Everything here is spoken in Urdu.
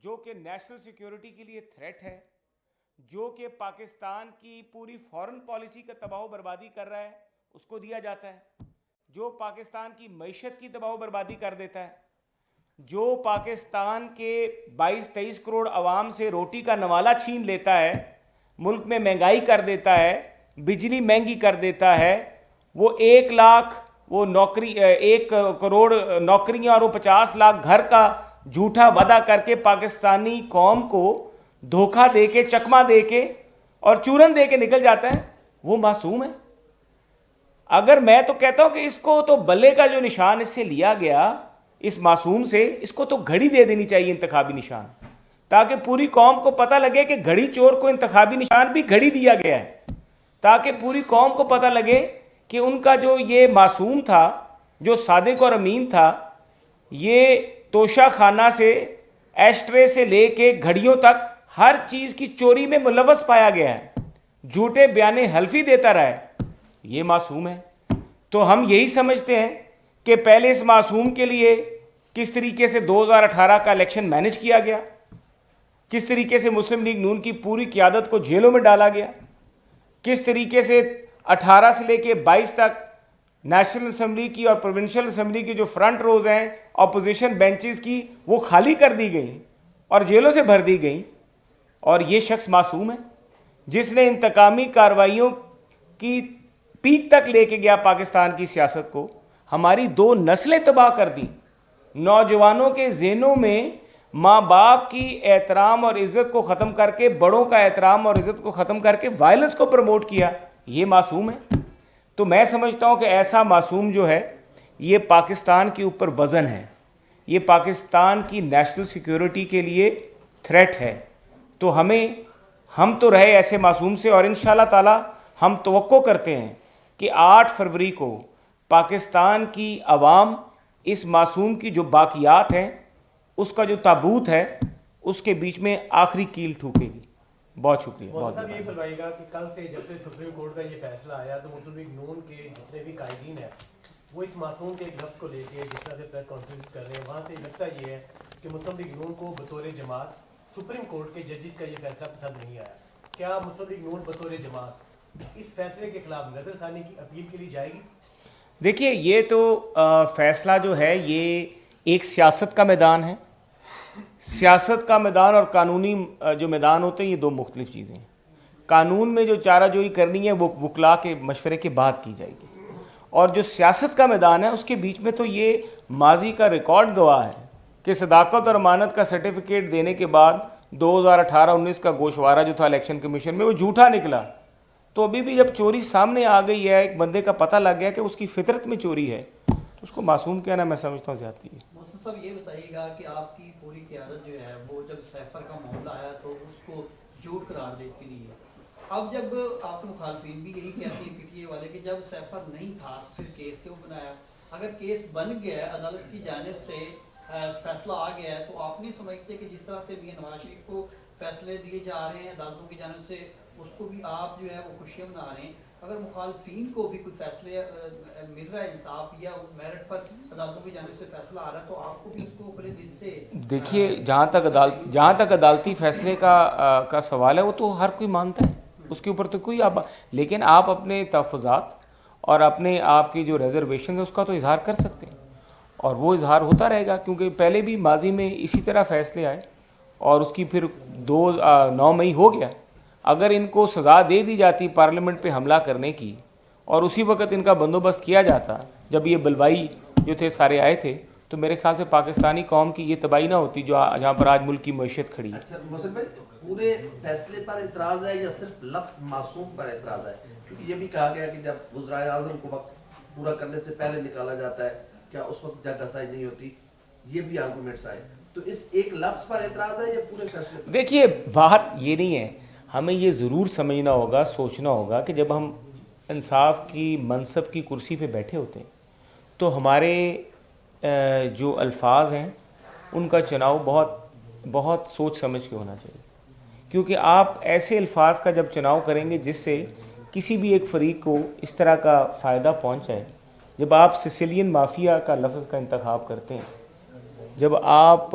جو کہ نیشنل سیکیورٹی کے لیے تھریٹ ہے, جو کہ پاکستان کی پوری فارن پالیسی کا تباہ و بربادی کر رہا ہے, اس کو دیا جاتا ہے. جو پاکستان کی معیشت کی تباہ و بربادی کر دیتا ہے, جو پاکستان کے 22-23 کروڑ عوام سے روٹی کا نوالہ چھین لیتا ہے, ملک میں مہنگائی کر دیتا ہے, بجلی مہنگی کر دیتا ہے, وہ 1 لاکھ وہ نوکری 1 کروڑ نوکریاں اور وہ 50 لاکھ گھر کا جھوٹا وعدہ کر کے پاکستانی قوم کو دھوکہ دے کے, چکما دے کے اور چورن دے کے نکل جاتا ہے, وہ معصوم ہے. اگر میں تو کہتا ہوں کہ اس کو تو بلے کا جو نشان اس سے لیا گیا, اس معصوم سے, اس کو تو گھڑی دے دینی چاہیے, انتخابی نشان, تاکہ پوری قوم کو پتہ لگے کہ گھڑی چور کو انتخابی نشان بھی گھڑی دیا گیا ہے, تاکہ پوری قوم کو پتہ لگے کہ ان کا جو یہ معصوم تھا, جو صادق اور امین تھا, یہ توشہ خانہ سے, ایشٹرے سے لے کے گھڑیوں تک ہر چیز کی چوری میں ملوث پایا گیا ہے, جھوٹے بیانے حلفی دیتا رہا ہے, یہ معصوم ہے. تو ہم یہی سمجھتے ہیں کہ پہلے اس معصوم کے لیے کس طریقے سے 2018 کا الیکشن مینج کیا گیا, کس طریقے سے مسلم لیگ نون کی پوری قیادت کو جیلوں میں ڈالا گیا, کس طریقے سے 18 سے لے کے 22 تک نیشنل اسمبلی کی اور پروونشل اسمبلی کی جو فرنٹ روز ہیں اپوزیشن بینچز کی, وہ خالی کر دی گئیں اور جیلوں سے بھر دی گئیں. اور یہ شخص معصوم ہے جس نے انتقامی کارروائیوں کی پیک تک لے کے گیا پاکستان کی سیاست کو, ہماری 2 نسلیں تباہ کر دیں, نوجوانوں کے ذہنوں میں ماں باپ کی احترام اور عزت کو ختم کر کے, بڑوں کا احترام اور عزت کو ختم کر کے وائلنس کو پروموٹ کیا, یہ معصوم ہے. تو میں سمجھتا ہوں کہ ایسا معصوم جو ہے یہ پاکستان کے اوپر وزن ہے, یہ پاکستان کی نیشنل سیکیورٹی کے لیے تھریٹ ہے. تو ہم تو رہے ایسے معصوم سے, اور انشاءاللہ تعالی ہم توقع کرتے ہیں کہ 8 فروری کو پاکستان کی عوام اس معصوم کی جو باقیات ہیں, اس کا جو تابوت ہے, اس کے بیچ میں آخری کیل ٹھوکے گی. بہت شکریہ. صاحب یہ فرمائیے گا کہ کل سے جب سے سپریم کورٹ کا یہ فیصلہ آیا تو مسلم لیگ نون کے جتنے بھی قائدین ہیں وہ اس معصوم کے ایک لفظ کو لے کے جس طرح سے پریس کانفرنس کر رہے ہیں, وہاں سے لگتا یہ ہے کہ مسلم لیگ نون کو بطور جماعت سپریم کورٹ کے ججز کا یہ فیصلہ پسند نہیں آیا. کیا مسلم لیگ نون بطور جماعت اس فیصلے کے خلاف نظر ثانی کی اپیل کے لیے جائے گی؟ دیکھیے, یہ تو فیصلہ جو ہے یہ ایک سیاست کا میدان ہے. سیاست کا میدان اور قانونی جو میدان ہوتے ہیں یہ 2 مختلف چیزیں ہیں. قانون میں جو چارہ جوئی کرنی ہے وہ وکلاء کے مشورے کے بعد کی جائے گی, اور جو سیاست کا میدان ہے اس کے بیچ میں تو یہ ماضی کا ریکارڈ گواہ ہے کہ صداقت اور امانت کا سرٹیفکیٹ دینے کے بعد 2018-19 کا گوشوارہ جو تھا الیکشن کمیشن میں وہ جھوٹا نکلا. تو ابھی بھی جب چوری سامنے آ گئی ہے, ایک بندے کا پتہ لگ گیا کہ اس کی فطرت میں چوری ہے, تو اس کو معصوم کہنا میں سمجھتا ہوں زیادتی ہے. محسن صاحب یہ بتائیے گا کہ آپ کی پوری قیادت جو ہے وہ جب سیفر کا معاملہ آیا تو اس کو جھوٹ قرار دیتی نہیں ہے. اب جب آپ کے مخالفین بھی یہی کہتے ہیں پی ٹی اے والے کہ جب سیفر نہیں تھا پھر کیس کیوں بنایا؟ اگر کیس بن گیا ہے, عدالت کی جانب سے فیصلہ آ گیا ہے, تو آپ نہیں سمجھتے کہ جس طرح سے میاں نواز شریف کو فیصلے دیے جا رہے ہیں عدالتوں کی جانب سے, اس کو بھی آپ جو ہے وہ خوشیاں منا رہے ہیں؟ اگر مخالفین کو بھی کوئی فیصلے مل رہا ہے انصاف یا میرٹ پر عدالتوں کی جانب سے فیصلہ آ رہا ہے, تو آپ کو بھی اس کو بڑے دل سے دیکھیے, جہاں تک عدالتی فیصلے کا سوال ہے وہ تو ہر کوئی مانتا ہے, اس کے اوپر تو کوئی لیکن آپ اپنے تحفظات اور اپنے آپ کی جو ریزرویشنز ہیں اس کا تو اظہار کر سکتے ہیں, اور وہ اظہار ہوتا رہے گا, کیونکہ پہلے بھی ماضی میں اسی طرح فیصلے آئے اور اس کی پھر 9 مئی ہو گیا. اگر ان کو سزا دے دی جاتی پارلیمنٹ پہ حملہ کرنے کی, اور اسی وقت ان کا بندوبست کیا جاتا جب یہ بلوائی جو تھے سارے آئے تھے, تو میرے خیال سے پاکستانی قوم کی یہ تباہی نہ ہوتی جہاں پر آج ملک کی معیشت کھڑی ہے. اچھا محسن بھائی, پورے فیصلے پر اعتراض ہے یا صرف لفظ معصوم پر اعتراض ہے؟ کیونکہ یہ بھی کہا گیا کہ جب وزرائے اعظم کو وقت پورا کرنے سے پہلے نکالا جاتا ہے, کیا اس وقت جج اسائز نہیں ہوتی؟ یہ بھی آرگومنٹس آئے. تو اس ایک لفظ پر اعتراض ہے یا پورے فیصلے پر؟ دیکھیے, بات یہ نہیں ہے, ہمیں یہ ضرور سمجھنا ہوگا, سوچنا ہوگا کہ جب ہم انصاف کی منصب کی کرسی پہ بیٹھے ہوتے ہیں تو ہمارے جو الفاظ ہیں ان کا چناؤ بہت سوچ سمجھ کے ہونا چاہیے, کیونکہ آپ ایسے الفاظ کا جب چناؤ کریں گے جس سے کسی بھی ایک فریق کو اس طرح کا فائدہ پہنچائے. جب آپ سسیلین مافیا کا لفظ کا انتخاب کرتے ہیں, جب آپ